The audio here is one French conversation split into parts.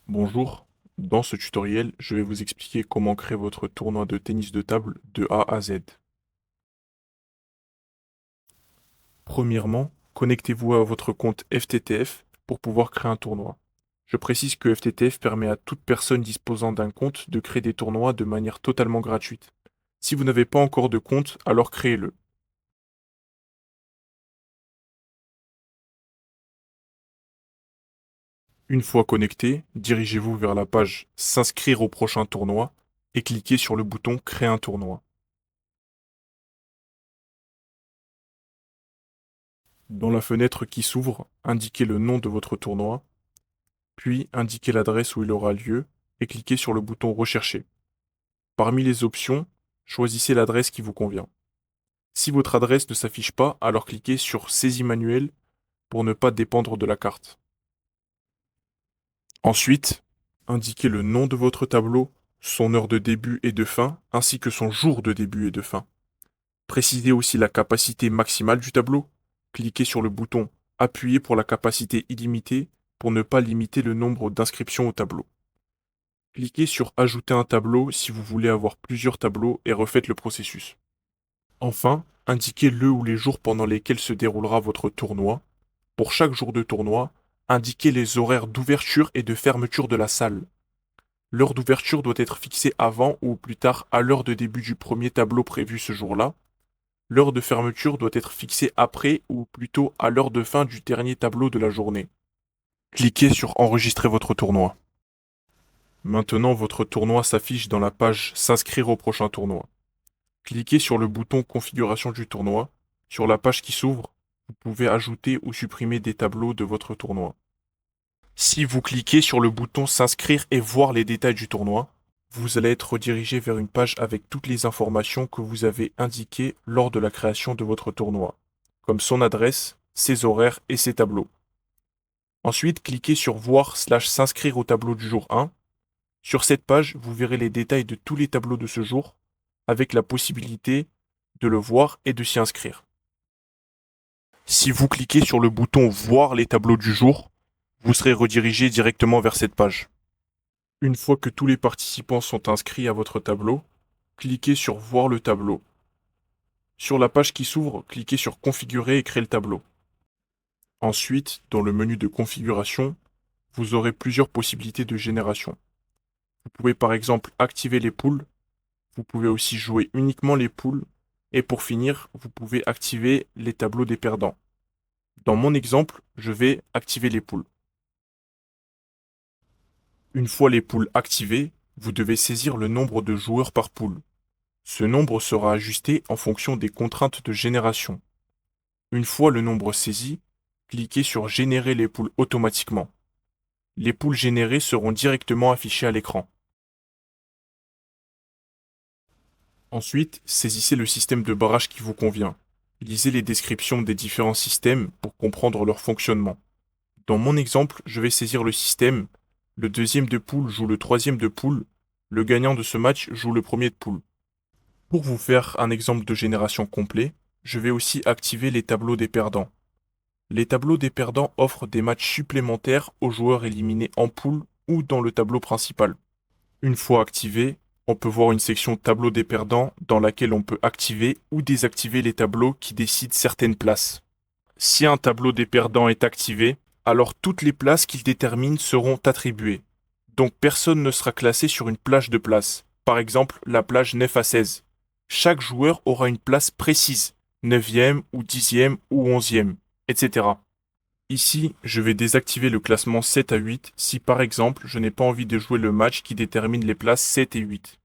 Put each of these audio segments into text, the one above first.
Bonjour, dans ce tutoriel, je vais vous expliquer comment créer votre tournoi de tennis de table de A à Z. Premièrement, connectez-vous à votre compte FTTF pour pouvoir créer un tournoi. Je précise que FTTF permet à toute personne disposant d'un compte de créer des tournois de manière totalement gratuite. Si vous n'avez pas encore de compte, alors créez-le. Une fois connecté, dirigez-vous vers la page S'inscrire au prochain tournoi et cliquez sur le bouton Créer un tournoi. Dans la fenêtre qui s'ouvre, indiquez le nom de votre tournoi, puis indiquez l'adresse où il aura lieu et cliquez sur le bouton Rechercher. Parmi les options, choisissez l'adresse qui vous convient. Si votre adresse ne s'affiche pas, alors cliquez sur Saisie manuelle pour ne pas dépendre de la carte. Ensuite, indiquez le nom de votre tableau, son heure de début et de fin, ainsi que son jour de début et de fin. Précisez aussi la capacité maximale du tableau. Cliquez sur le bouton Appuyer pour la capacité illimitée pour ne pas limiter le nombre d'inscriptions au tableau. Cliquez sur Ajouter un tableau si vous voulez avoir plusieurs tableaux et refaites le processus. Enfin, indiquez le ou les jours pendant lesquels se déroulera votre tournoi. Pour chaque jour de tournoi, indiquez les horaires d'ouverture et de fermeture de la salle. L'heure d'ouverture doit être fixée avant ou plus tard à l'heure de début du premier tableau prévu ce jour-là. L'heure de fermeture doit être fixée après ou plutôt à l'heure de fin du dernier tableau de la journée. Cliquez sur Enregistrer votre tournoi. Maintenant, votre tournoi s'affiche dans la page S'inscrire au prochain tournoi. Cliquez sur le bouton Configuration du tournoi. Sur la page qui s'ouvre, vous pouvez ajouter ou supprimer des tableaux de votre tournoi. Si vous cliquez sur le bouton S'inscrire et voir les détails du tournoi, vous allez être redirigé vers une page avec toutes les informations que vous avez indiquées lors de la création de votre tournoi, comme son adresse, ses horaires et ses tableaux. Ensuite, cliquez sur Voir/s'inscrire au tableau du jour 1. Sur cette page, vous verrez les détails de tous les tableaux de ce jour, avec la possibilité de le voir et de s'y inscrire. Si vous cliquez sur le bouton Voir les tableaux du jour, vous serez redirigé directement vers cette page. Une fois que tous les participants sont inscrits à votre tableau, cliquez sur Voir le tableau. Sur la page qui s'ouvre, cliquez sur Configurer et créer le tableau. Ensuite, dans le menu de configuration, vous aurez plusieurs possibilités de génération. Vous pouvez par exemple activer les poules, vous pouvez aussi jouer uniquement les poules, et pour finir, vous pouvez activer les tableaux des perdants. Dans mon exemple, je vais activer les poules. Une fois les poules activées, vous devez saisir le nombre de joueurs par poule. Ce nombre sera ajusté en fonction des contraintes de génération. Une fois le nombre saisi, cliquez sur Générer les poules automatiquement. Les poules générées seront directement affichées à l'écran. Ensuite, saisissez le système de barrage qui vous convient. Lisez les descriptions des différents systèmes pour comprendre leur fonctionnement. Dans mon exemple, je vais saisir le système. Le deuxième de poule joue le troisième de poule. Le gagnant de ce match joue le premier de poule. Pour vous faire un exemple de génération complet, je vais aussi activer les tableaux des perdants. Les tableaux des perdants offrent des matchs supplémentaires aux joueurs éliminés en poule ou dans le tableau principal. Une fois activé, on peut voir une section tableau des perdants dans laquelle on peut activer ou désactiver les tableaux qui décident certaines places. Si un tableau des perdants est activé, alors toutes les places qu'il détermine seront attribuées. Donc personne ne sera classé sur une plage de places, par exemple la plage 9 à 16. Chaque joueur aura une place précise, 9e ou 10e ou 11e, etc. Ici, je vais désactiver le classement 7 à 8 si par exemple je n'ai pas envie de jouer le match qui détermine les places 7 et 8.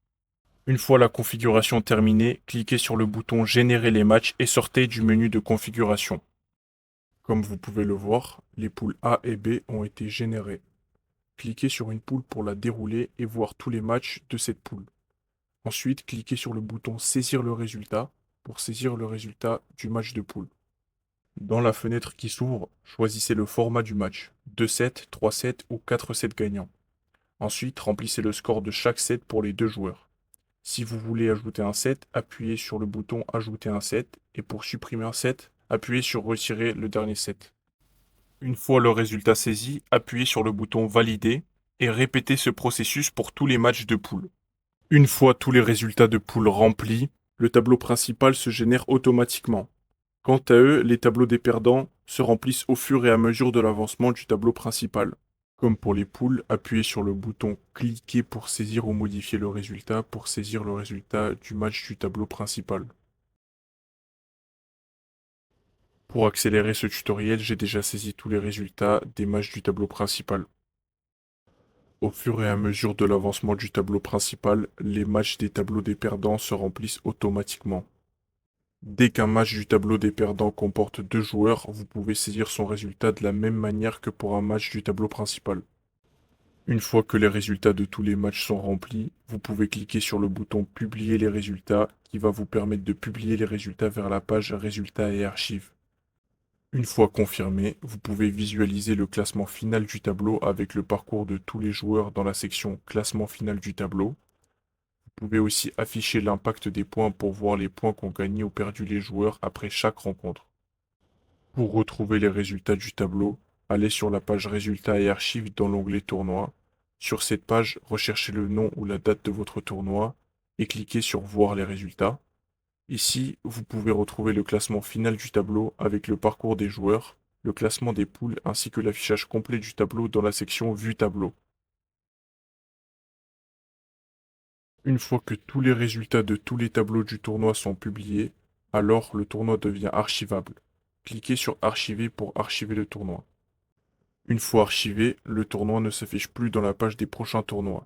Une fois la configuration terminée, cliquez sur le bouton Générer les matchs et sortez du menu de configuration. Comme vous pouvez le voir, les poules A et B ont été générées. Cliquez sur une poule pour la dérouler et voir tous les matchs de cette poule. Ensuite, cliquez sur le bouton Saisir le résultat pour saisir le résultat du match de poule. Dans la fenêtre qui s'ouvre, choisissez le format du match, 2-7, 3-7 ou 4-7 gagnants. Ensuite, remplissez le score de chaque set pour les deux joueurs. Si vous voulez ajouter un set, appuyez sur le bouton Ajouter un set et pour supprimer un set, appuyez sur Retirer le dernier set. Une fois le résultat saisi, appuyez sur le bouton Valider et répétez ce processus pour tous les matchs de poule. Une fois tous les résultats de poule remplis, le tableau principal se génère automatiquement. Quant à eux, les tableaux des perdants se remplissent au fur et à mesure de l'avancement du tableau principal. Comme pour les poules, appuyez sur le bouton cliquer pour saisir ou modifier le résultat pour saisir le résultat du match du tableau principal. Pour accélérer ce tutoriel, j'ai déjà saisi tous les résultats des matchs du tableau principal. Au fur et à mesure de l'avancement du tableau principal, les matchs des tableaux des perdants se remplissent automatiquement. Dès qu'un match du tableau des perdants comporte 2 joueurs, vous pouvez saisir son résultat de la même manière que pour un match du tableau principal. Une fois que les résultats de tous les matchs sont remplis, vous pouvez cliquer sur le bouton Publier les résultats qui va vous permettre de publier les résultats vers la page Résultats et archives. Une fois confirmé, vous pouvez visualiser le classement final du tableau avec le parcours de tous les joueurs dans la section Classement final du tableau. Vous pouvez aussi afficher l'impact des points pour voir les points qu'ont gagné ou perdu les joueurs après chaque rencontre. Pour retrouver les résultats du tableau, allez sur la page Résultats et archives dans l'onglet Tournoi. Sur cette page, recherchez le nom ou la date de votre tournoi et cliquez sur Voir les résultats. Ici, vous pouvez retrouver le classement final du tableau avec le parcours des joueurs, le classement des poules ainsi que l'affichage complet du tableau dans la section Vue tableau. Une fois que tous les résultats de tous les tableaux du tournoi sont publiés, alors le tournoi devient archivable. Cliquez sur Archiver pour archiver le tournoi. Une fois archivé, le tournoi ne s'affiche plus dans la page des prochains tournois.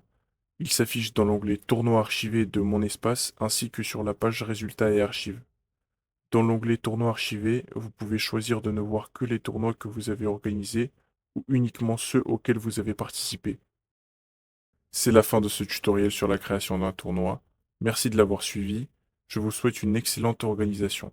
Il s'affiche dans l'onglet Tournoi archivé de Mon espace ainsi que sur la page Résultats et archives. Dans l'onglet Tournoi archivé, vous pouvez choisir de ne voir que les tournois que vous avez organisés ou uniquement ceux auxquels vous avez participé. C'est la fin de ce tutoriel sur la création d'un tournoi. Merci de l'avoir suivi. Je vous souhaite une excellente organisation.